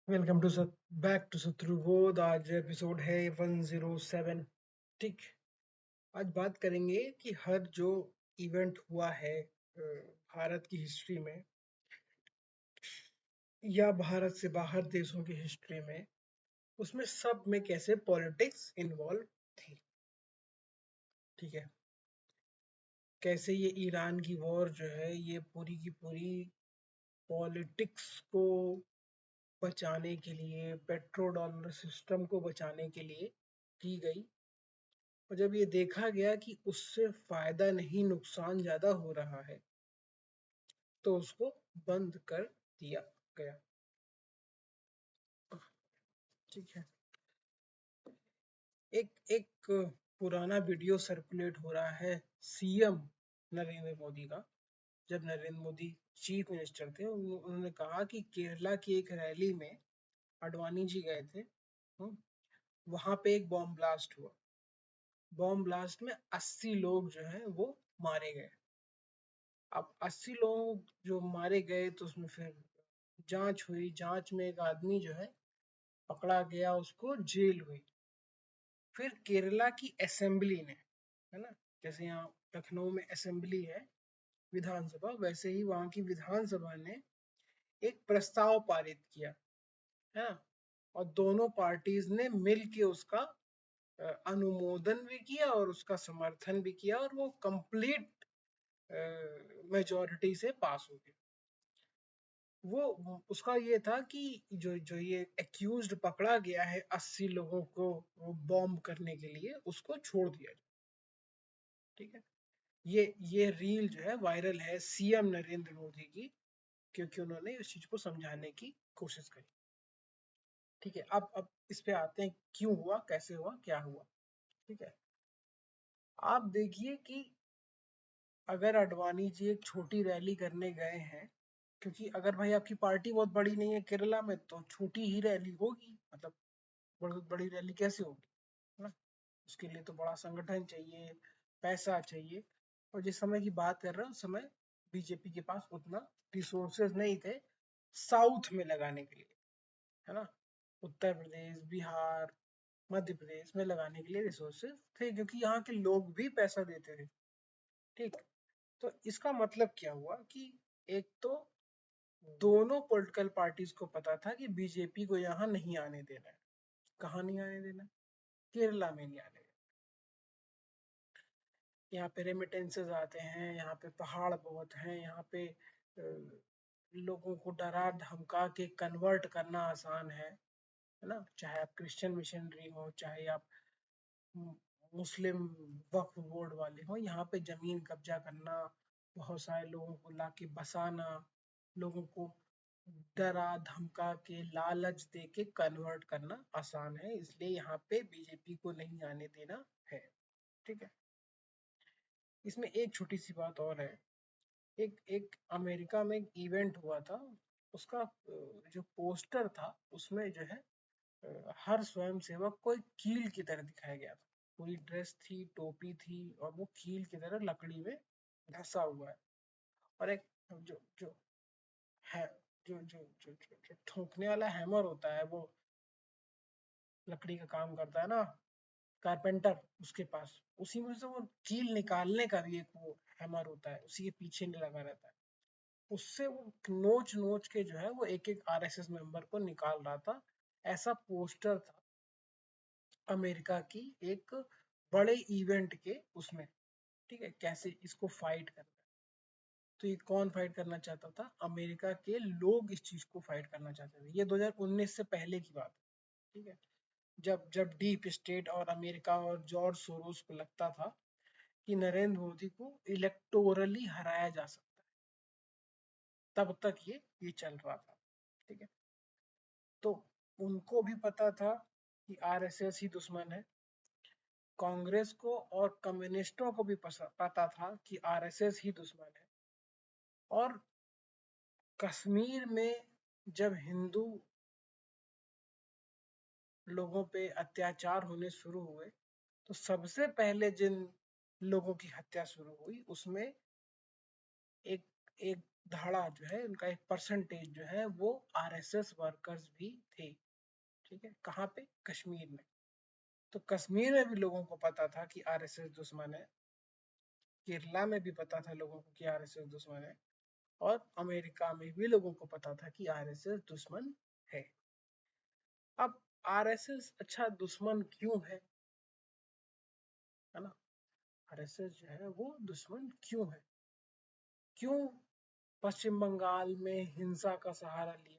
Welcome to back to Shatrubodh. आज episode है 107। ठीक। आज बात करेंगे कि हर जो इवेंट हुआ है भारत की हिस्ट्री में या भारत से बाहर देशों की हिस्ट्री में, उसमें सब में कैसे पॉलिटिक्स इन्वॉल्व थी। ठीक है। कैसे ये ईरान की वॉर जो है ये पूरी की पूरी पॉलिटिक्स को बचाने के लिए, पेट्रो डॉलर सिस्टम को बचाने के लिए की गई। और जब ये देखा गया कि उससे फायदा नहीं नुकसान ज्यादा हो रहा है तो उसको बंद कर दिया गया। ठीक है। एक एक पुराना वीडियो सर्कुलेट हो रहा है सीएम नरेंद्र मोदी का। जब नरेंद्र मोदी चीफ मिनिस्टर थे उन्होंने कहा कि केरला की एक रैली में अडवाणी जी गए थे। वहां पे एक बॉम्ब ब्लास्ट हुआ। बॉम्ब ब्लास्ट में 80 लोग जो हैं वो मारे गए। अब 80 लोग जो मारे गए तो उसमें फिर जांच हुई। जांच में एक आदमी जो है पकड़ा गया, उसको जेल हुई। फिर केरला की असेंबली ने, है ना, जैसे यहाँ लखनऊ में असेंबली है विधानसभा, वैसे ही वहां की विधानसभा ने एक प्रस्ताव पारित किया, है ना। और दोनों पार्टीज ने मिल के उसका अनुमोदन भी किया और उसका समर्थन भी किया और वो कंप्लीट मेजोरिटी से पास हो गया। वो उसका ये था कि जो जो ये एक्यूज्ड पकड़ा गया है 80 लोगों को बॉम्ब करने के लिए, उसको छोड़ दिया जाए। ठीक है। ये रील जो है वायरल है सीएम नरेंद्र मोदी की, क्योंकि उन्होंने इस चीज को समझाने की कोशिश करी। ठीक है। अब इस पे आते हैं, क्यों हुआ, कैसे हुआ, क्या हुआ। ठीक है। आप देखिए कि अगर अडवाणी जी एक छोटी रैली करने गए हैं, क्योंकि अगर भाई आपकी पार्टी बहुत बड़ी नहीं है केरला में तो छोटी ही रैली होगी, मतलब बहुत बड़ी रैली कैसे होगी, है ना। उसके लिए तो बड़ा संगठन चाहिए, पैसा चाहिए। और जिस समय की बात कर रहे हैं उस समय बीजेपी के पास उतना रिसोर्सेज नहीं थे साउथ में लगाने के लिए, है ना। उत्तर प्रदेश, बिहार, मध्य प्रदेश में लगाने के लिए रिसोर्सेज थे, क्योंकि यहाँ के लोग भी पैसा देते थे। ठीक। तो इसका मतलब क्या हुआ कि एक तो दोनों पॉलिटिकल पार्टीज को पता था कि बीजेपी को यहाँ नहीं आने देना है। कहाँ नहीं आने देना? केरला में नहीं आने। यहाँ पे रेमिटेंसेस आते हैं, यहाँ पे पहाड़ बहुत हैं, यहाँ पे लोगों को डरा धमका के कन्वर्ट करना आसान है ना। चाहे आप क्रिश्चियन मिशनरी हो, चाहे आप मुस्लिम वक्फ बोर्ड वाले हो, यहाँ पे जमीन कब्जा करना, बहुत सारे लोगों को लाके बसाना, लोगों को डरा धमका के लालच दे के कन्वर्ट करना आसान है, इसलिए यहाँ पे बीजेपी को नहीं आने देना है। ठीक है। इसमें एक छोटी सी बात और है। एक एक अमेरिका में एक इवेंट हुआ था, उसका जो पोस्टर था उसमें जो है हर स्वयंसेवक को एक कील की तरह दिखाया गया था। पूरी ड्रेस थी, टोपी थी, और वो कील की तरह लकड़ी में धंसा हुआ है। और एक जो जो है जो ठोकने वाला हैमर होता है, वो लकड़ी का काम करता है ना, कारपेंटर, उसके पास उसी में से वो कील निकालने का भी एक वो हैमर होता है, उसी के पीछे नहीं लगा रहता है। उससे वो नोच नोच के जो है वो एक एक आरएसएस मेंबर को निकाल रहा था। ऐसा पोस्टर था अमेरिका की एक बड़े इवेंट के उसमें। ठीक है। कैसे इसको फाइट करना है, तो ये कौन फाइट करना चाहता था? अमेरिका के लोग इस चीज को फाइट करना चाहते थे। ये 2019 से पहले की बात है। ठीक है। जब जब डीप स्टेट और अमेरिका और जॉर्ज सोरोस को लगता था कि नरेंद्र मोदी को इलेक्टोरली हराया जा सकता है, तब तक ये चल रहा था। ठीक है। तो उनको भी पता था कि आरएसएस ही दुश्मन है। कांग्रेस को और कम्युनिस्टों को भी पता था कि आरएसएस ही दुश्मन है। और कश्मीर में जब हिंदू लोगों पे अत्याचार होने शुरू हुए तो सबसे पहले जिन लोगों की हत्या शुरू हुई उसमें एक एक धाड़ा जो है, उनका एक परसेंटेज जो है वो आरएसएस वर्कर्स भी थे। ठीक है, कहाँ पे? कश्मीर में। तो कश्मीर में भी लोगों को पता था कि आरएसएस दुश्मन है, केरला में भी पता था लोगों को कि आरएसएस दुश्मन है, और अमेरिका में भी लोगों को पता था कि आरएसएस दुश्मन है। अब आरएसएस अच्छा दुश्मन क्यों है ना? आरएसएस जो है वो दुश्मन क्यों है? क्यों पश्चिम बंगाल में हिंसा का सहारा लिया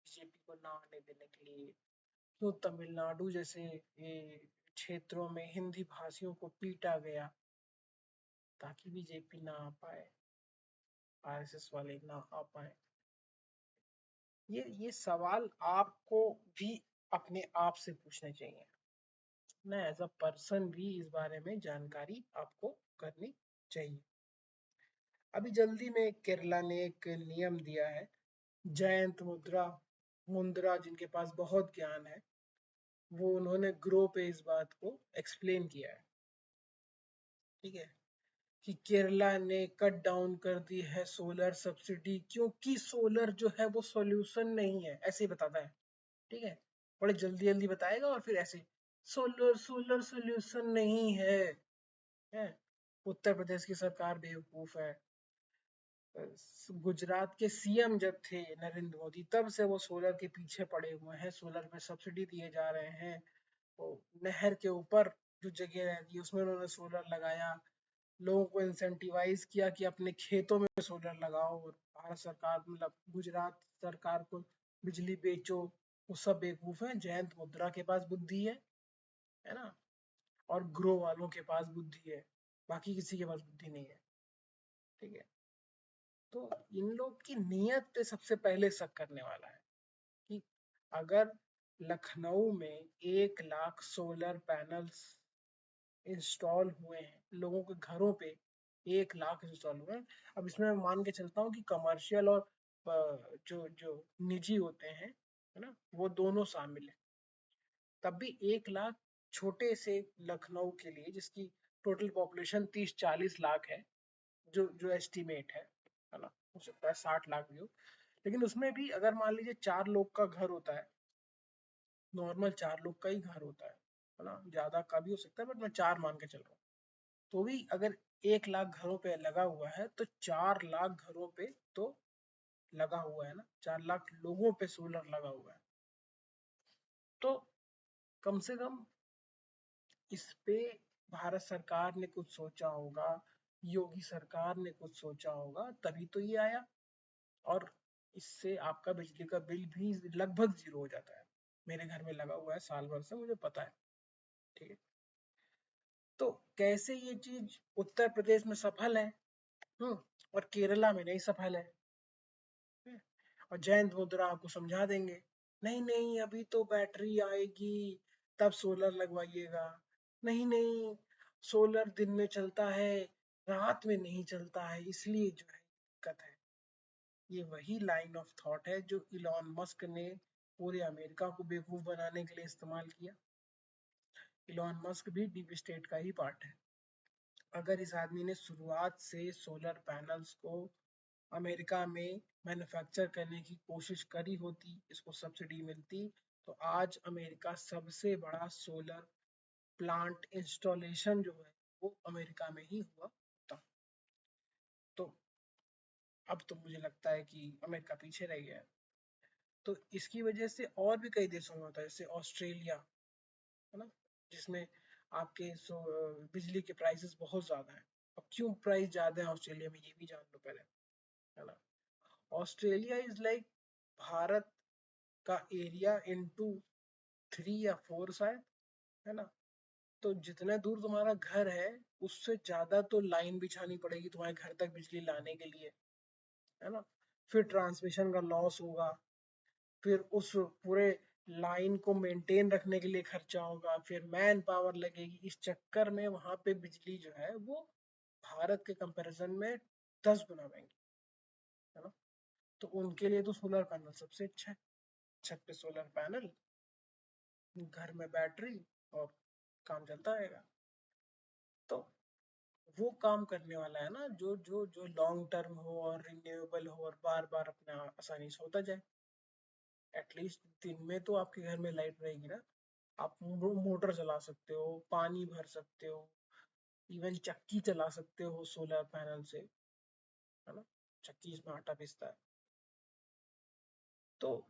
बीजेपी को ना आने देने के लिए? क्यों तमिलनाडु जैसे ये क्षेत्रों में हिंदी भाषियों को पीटा गया ताकि बीजेपी ना आ पाए, आरएसएस वाले ना आ पाए? ये सवाल आपको भी अपने आप से पूछने चाहिए ना, एज अ पर्सन भी इस बारे में जानकारी आपको करनी चाहिए। अभी जल्दी में केरला ने एक नियम दिया है, जयंत मुद्रा मुंद्रा जिनके पास बहुत ज्ञान है, वो उन्होंने ग्रो पे इस बात को एक्सप्लेन किया है। ठीक है, कि केरला ने कट डाउन कर दी है सोलर सब्सिडी, क्योंकि सोलर जो है वो सॉल्यूशन नहीं है, ऐसे ही बताता है। ठीक है, बड़े जल्दी जल्दी बताएगा और फिर ऐसे सोलर सोलर सॉल्यूशन नहीं है। उत्तर प्रदेश की सरकार बेवकूफ है। गुजरात के सीएम जब थे नरेंद्र मोदी, तब से वो सोलर के पीछे पड़े हुए हैं, सोलर में सब्सिडी दिए जा रहे हैं। वो नहर के ऊपर जो जगह रहती है उसमें उन्होंने सोलर लगाया, लोगों को इंसेंटिवाइज किया कि अपने खेतों में सोलर लगाओ, और भारत सरकार मतलब गुजरात सरकार को बिजली बेचो। वो सब बेवकूफ है। जयंत मुद्रा के पास बुद्धि है ना, और ग्रो वालों के पास बुद्धि है, बाकी किसी के पास बुद्धि नहीं है। ठीक है, तो इन लोग की नीयत पे सबसे पहले शक करने वाला है कि अगर लखनऊ में 1 लाख सोलर पैनल्स इंस्टॉल हुए हैं लोगों के घरों पे, 1 लाख इंस्टॉल हुए हैं। अब इसमें मैं मान के चलता हूँ कि कमर्शियल और जो जो निजी होते हैं, है ना, वो दोनों शामिल है। तब भी 1 लाख छोटे से लखनऊ के लिए, जिसकी टोटल पॉपुलेशन 30-40 लाख है, जो जो एस्टिमेट है ना, हो सकता है 60 लाख भी हो, लेकिन उसमें भी अगर मान लीजिए 4 लोग का घर होता है, नॉर्मल 4 लोग का ही घर होता है ना, ज्यादा का भी हो सकता है, बट मैं 4 मान के चल रहा हूँ, तो भी अगर 1 लाख घरों पे लगा हुआ है तो 4 लाख घरों पे तो लगा हुआ है ना, 4 लाख लोगों पे सोलर लगा हुआ है। तो कम से कम इस पे भारत सरकार ने कुछ सोचा होगा, योगी सरकार ने कुछ सोचा होगा, तभी तो ये आया। और इससे आपका बिजली का बिल भी लगभग 0 हो जाता है। मेरे घर में लगा हुआ है साल भर से, मुझे पता है। ठीक है, तो कैसे ये चीज उत्तर प्रदेश में सफल है, और केरला में नहीं सफल है? और जयंत मुद्रा आपको समझा देंगे, नहीं नहीं अभी तो बैटरी आएगी तब सोलर लगवाइएगा, नहीं नहीं सोलर दिन में चलता है रात में नहीं चलता है, इसलिए जो है दिक्कत है। ये वही लाइन ऑफ थॉट है जो इलॉन मस्क ने पूरे अमेरिका को बेवकूफ बनाने के लिए इस्तेमाल किया। इलॉन मस्क भी डीप स्टेट का ही पार्ट है। अगर इस आदमी ने शुरुआत से सोलर पैनल्स को अमेरिका में मैन्युफैक्चर करने की कोशिश करी होती, इसको सब्सिडी मिलती, तो आज अमेरिका सबसे बड़ा सोलर प्लांट इंस्टॉलेशन जो है वो अमेरिका में ही हुआ होता। तो अब तो मुझे लगता है कि अमेरिका पीछे रह गया है। तो इसकी वजह से और भी कई देशों में होता है, जैसे ऑस्ट्रेलिया, है ना, जिसमें आपके बिजली के प्राइसेस बहुत ज्यादा हैं। अब क्यों प्राइस ज्यादा है ऑस्ट्रेलिया में, ये भी जान लो पहले, है ना। ऑस्ट्रेलिया इज लाइक भारत का एरिया इनटू 3 या 4 शायद, है ना। तो जितने दूर तुम्हारा घर है उससे ज्यादा तो लाइन बिछानी पड़ेगी तुम्हारे घर तक बिजली लाने के लिए, है ना। फिर ट्रांसमिशन का लॉस होगा, फिर उस पूरे लाइन को मेंटेन रखने के लिए खर्चा होगा, फिर मैन पावर लगेगी। इस चक्कर में वहां पे बिजली जो है वो भारत के कंपैरिजन में 10 गुना महंगी, है ना। तो उनके लिए तो सोलर पैनल सबसे अच्छा है। छत पे सोलर पैनल, घर में बैटरी, और काम चलता रहेगा। तो वो काम करने वाला है ना जो जो जो लॉन्ग टर्म हो और रिन्यूएबल हो और बार बार अपना आसानी से होता जाए। एटलीस्ट दिन में तो आपके घर में लाइट रहेगी ना, आप मोटर चला सकते हो, पानी भर सकते हो, इवन चक्की चला सकते हो सोलर पैनल से, है ना। चक्की इसमें आटा पीसता है। तो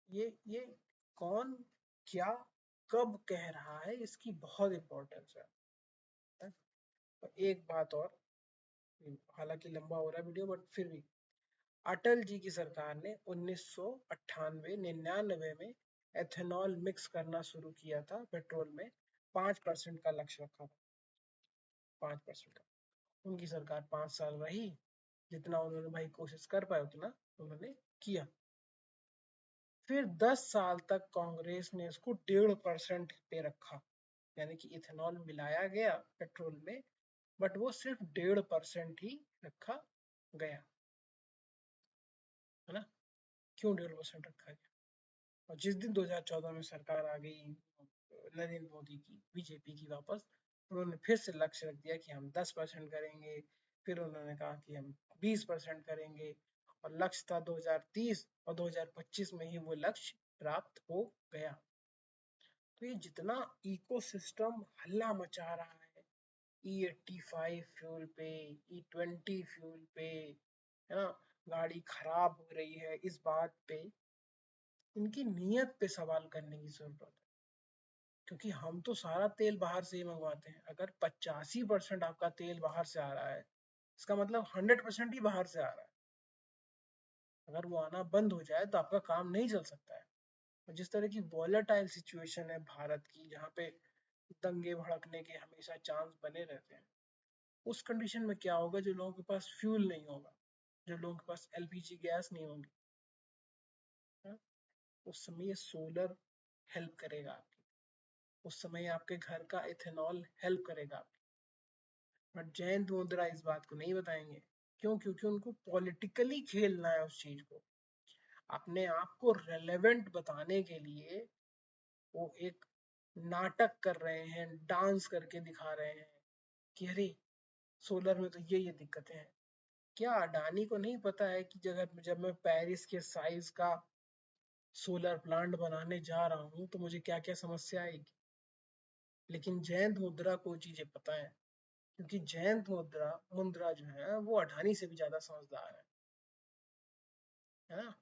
ये कौन, क्या, कब कह रहा है, इसकी बहुत इंपॉर्टेंस है। और एक बात और, हालांकि लंबा हो रहा है वीडियो बट फिर भी, अटल जी की सरकार ने 1998-99 में एथेनॉल मिक्स करना शुरू किया था पेट्रोल में। 5% का लक्ष्य रखा था, 5% का। उनकी सरकार 5 साल रही, जितना उन्होंने भाई कोशिश कर पाए उतना उन्होंने किया। फिर 10 साल तक कांग्रेस ने इसको 1.5% पे रखा, यानी कि इथेनॉल मिलाया गया पेट्रोल में, बट वो सिर्फ 1.5% ही रखा गया, है ना। क्यों 1.5% रखा गया? और जिस दिन 2014 में सरकार आ गई नरेंद्र मोदी की, बीजेपी की वापस, उन्होंने फिर से लक्ष्य रख दिया कि हम 10% करेंगे। फिर उन्होंने कहा कि हम 20% करेंगे, और लक्ष्य था 2030, और 2025 में ही वो लक्ष्य प्राप्त हो गया। तो ये जितना इकोसिस्टम हल्ला मचा रहा है, E85 फ्यूल पे, E20 फ्यूल पे, है ना, गाड़ी खराब हो रही है, इस बात पे इनकी नीयत पे सवाल करने की जरूरत है। क्योंकि हम तो सारा तेल बाहर से ही मंगवाते हैं। अगर 85% आपका तेल बाहर से आ रहा है, इसका मतलब 100% ही बाहर से आ रहा है। अगर वो आना बंद हो जाए तो आपका काम नहीं चल सकता है। और जिस तरह की वॉलेटाइल सिचुएशन है भारत की, जहाँ पे दंगे भड़कने के हमेशा चांस बने रहते हैं, उस कंडीशन में क्या होगा? जो लोगों के पास फ्यूल नहीं होगा, जो लोगों के पास एलपीजी गैस नहीं होगी, हाँ, उस समय ये सोलर हेल्प करेगा आपकी। उस समय आपके घर का इथेनॉल हेल्प करेगा आपकी। बट जयंत मुद्रा इस बात को नहीं बताएंगे। क्यों? क्योंकि उनको पॉलिटिकली खेलना है उस चीज को। अपने आप को रेलेवेंट बताने के लिए वो एक नाटक कर रहे हैं, डांस करके दिखा रहे हैं कि अरे सोलर में तो ये दिक्कतें हैं। क्या अडानी को नहीं पता है कि जब मैं पेरिस के साइज का सोलर प्लांट बनाने जा रहा हूँ तो मुझे क्या क्या समस्या आएगी? लेकिन जयंत मुद्रा को चीजें पता है, क्योंकि जयंत मुद्रा मुद्रा जो है वो अडानी से भी ज्यादा समझदार है ना।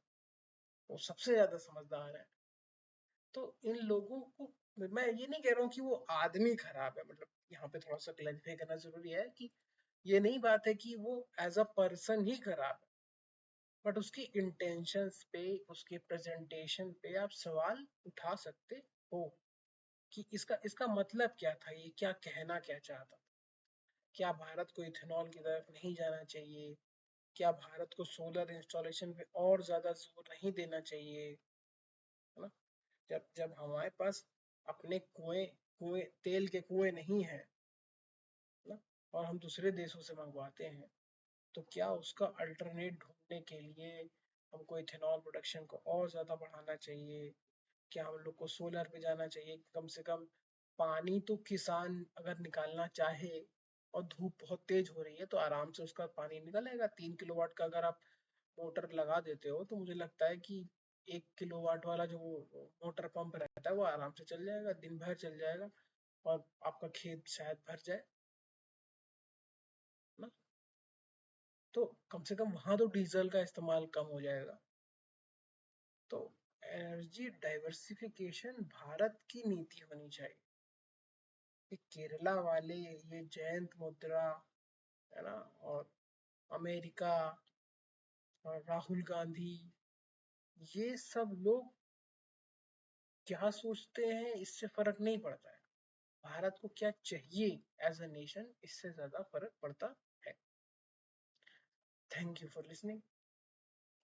वो सबसे ज्यादा समझदार है। तो इन लोगों को, मैं ये नहीं कह रहा हूँ कि वो आदमी खराब है, मतलब यहाँ पे थोड़ा सा क्लैरिफाई करना जरूरी है कि ये नहीं बात है कि वो एज अ पर्सन ही खराब है, बट उसकी इंटेंशंस पे, उसके प्रेजेंटेशन पे आप सवाल उठा सकते हो कि इसका इसका मतलब क्या था, ये क्या कहना क्या चाहता था। क्या भारत को इथेनॉल की तरफ नहीं जाना चाहिए? क्या भारत को सोलर इंस्टॉलेशन पे और ज्यादा जोर नहीं देना चाहिए, है ना। जब जब हमारे पास अपने कुएं कुएं तेल के कुएं नहीं है ना, और हम दूसरे देशों से मंगवाते हैं, तो क्या उसका अल्टरनेट ढूंढने के लिए हमको इथेनॉल प्रोडक्शन को और ज्यादा बढ़ाना चाहिए? क्या हम लोग को सोलर पे जाना चाहिए? कम से कम पानी तो किसान अगर निकालना चाहे और धूप बहुत तेज हो रही है तो आराम से उसका पानी निकलेगा। 3 किलोवाट का अगर आप मोटर लगा देते हो तो मुझे लगता है कि 1 किलोवाट वाला जो मोटर पंप रहता है वो आराम से चल जाएगा, दिन भर चल जाएगा, और आपका खेत शायद भर जाए ना। तो कम से कम वहां तो डीजल का इस्तेमाल कम हो जाएगा। तो एनर्जी डाइवर्सिफिकेशन भारत की नीति होनी चाहिए। ये केरला वाले, ये जयंत मुद्रा, है ना, और अमेरिका और राहुल गांधी, ये सब लोग क्या सोचते हैं इससे फर्क नहीं पड़ता है। भारत को क्या चाहिए एज अ नेशन, इससे ज्यादा फर्क पड़ता है। Thank you for listening.